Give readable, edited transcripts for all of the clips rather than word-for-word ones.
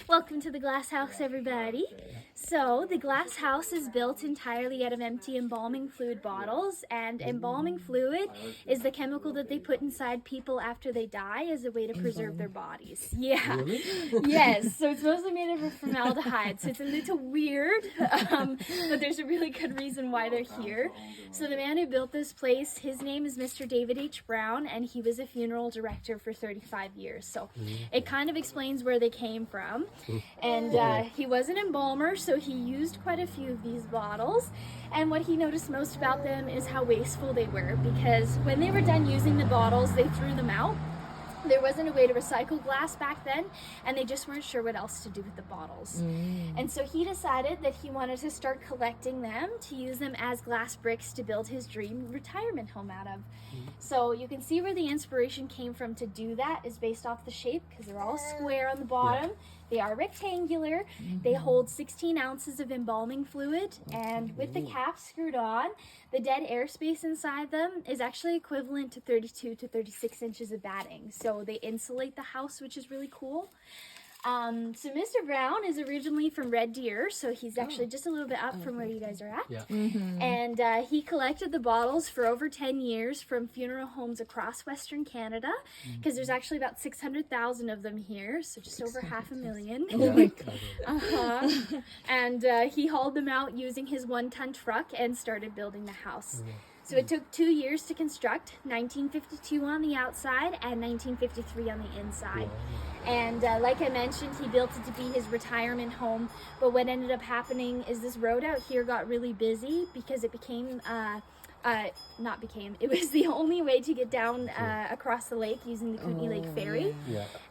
Welcome to the glass house, everybody. So the glass house is built entirely out of empty embalming fluid bottles, and embalming fluid is the chemical that they put inside people after they die as a way to preserve their bodies. Yeah. Really? Yes. So it's mostly made of formaldehyde, so it's a little weird, but there's a really good reason why they're here. So the man who built this place, his name is Mr. David H. Brown, and he was a funeral director for 35 years. So it kind of explains where they came from. And he was an embalmer, so he used quite a few of these bottles. And what he noticed most about them is how wasteful they were, because when they were done using the bottles, they threw them out. There wasn't a way to recycle glass back then, and they just weren't sure what else to do with the bottles. And so he decided that he wanted to start collecting them to use them as glass bricks to build his dream retirement home out of. So you can see where the inspiration came from to do that is based off the shape, because they're all square on the bottom. They are rectangular. They hold 16 ounces of embalming fluid, and with the cap screwed on, the dead airspace inside them is actually equivalent to 32 to 36 inches of batting. So they insulate the house, which is really cool. So Mr. Brown is originally from Red Deer, so he's actually just a little bit up from where you guys are at. Yeah. And he collected the bottles for over 10 years from funeral homes across Western Canada, because there's actually about 600,000 of them here, so just over 500,000. Oh my God. And he hauled them out using his 1-ton truck and started building the house. So it took 2 years to construct, 1952 on the outside and 1953 on the inside. And like I mentioned, he built it to be his retirement home. But what ended up happening is this road out here got really busy because it became, it was the only way to get down across the lake using the Kootenay Lake Ferry.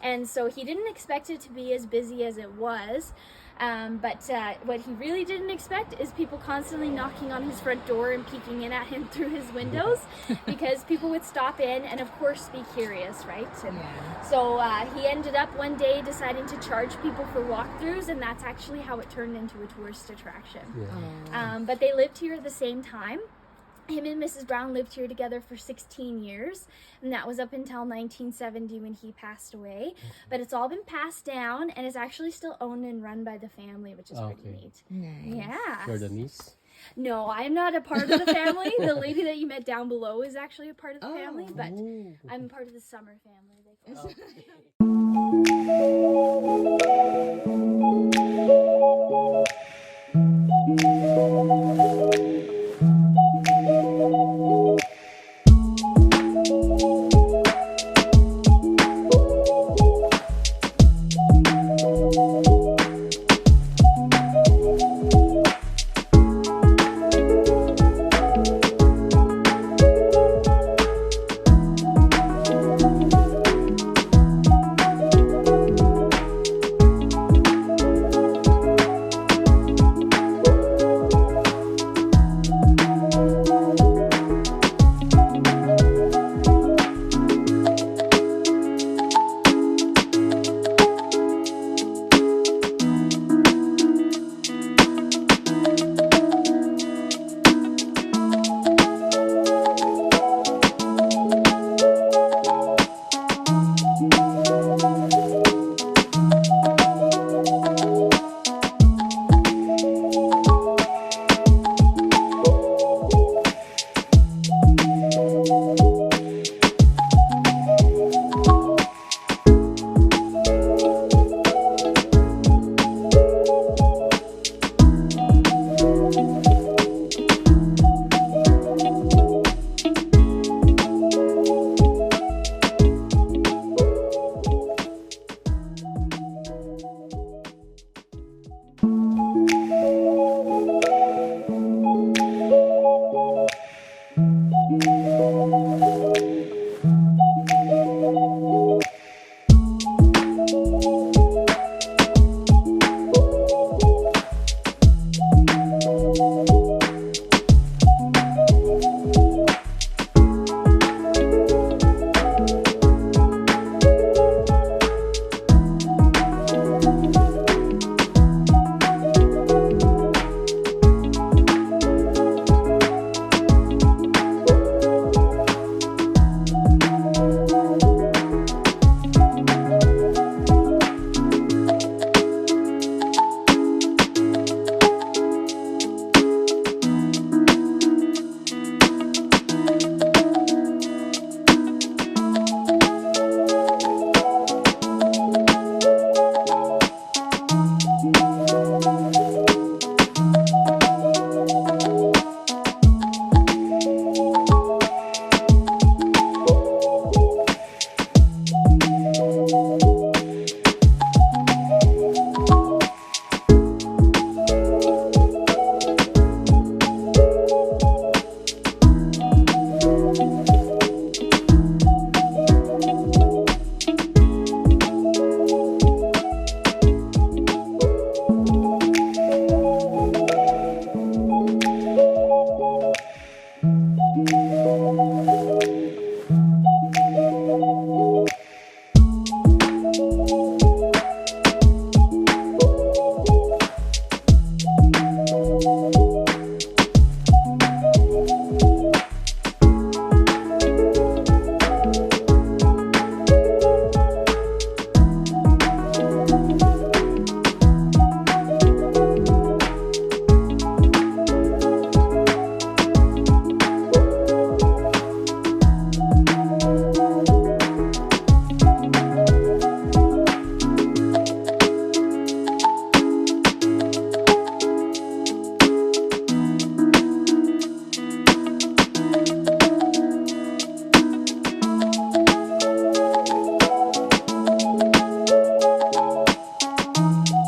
And so he didn't expect it to be as busy as it was. But what he really didn't expect is people constantly knocking on his front door and peeking in at him through his windows, because people would stop in and of course be curious, right? And so he ended up one day deciding to charge people for walkthroughs, and that's actually how it turned into a tourist attraction. But they lived here at the same time. Him and Mrs. Brown lived here together for 16 years, and that was up until 1970 when he passed away. But it's all been passed down, and it's actually still owned and run by the family, which is pretty neat. Yeah. For the niece? No, I'm not a part of the family. The lady that you met down below is actually a part of the family, but I'm part of the Summer family. They call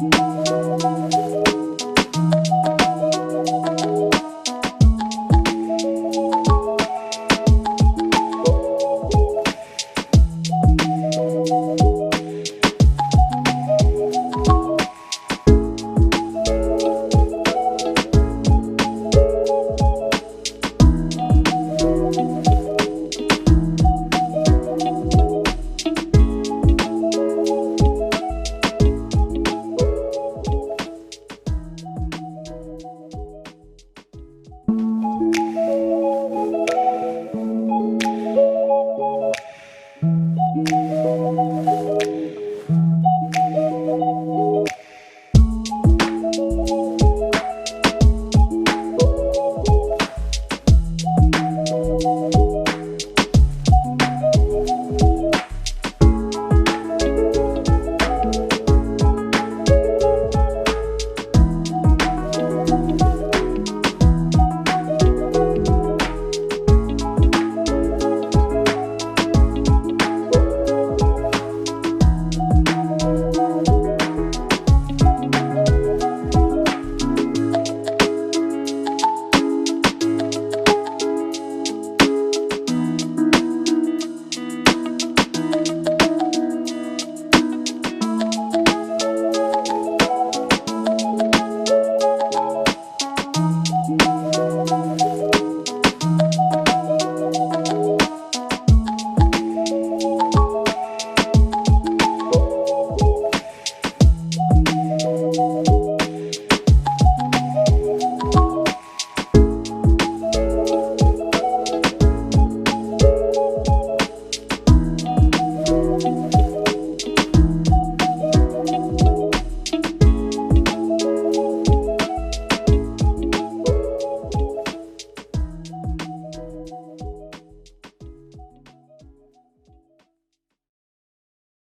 Bye.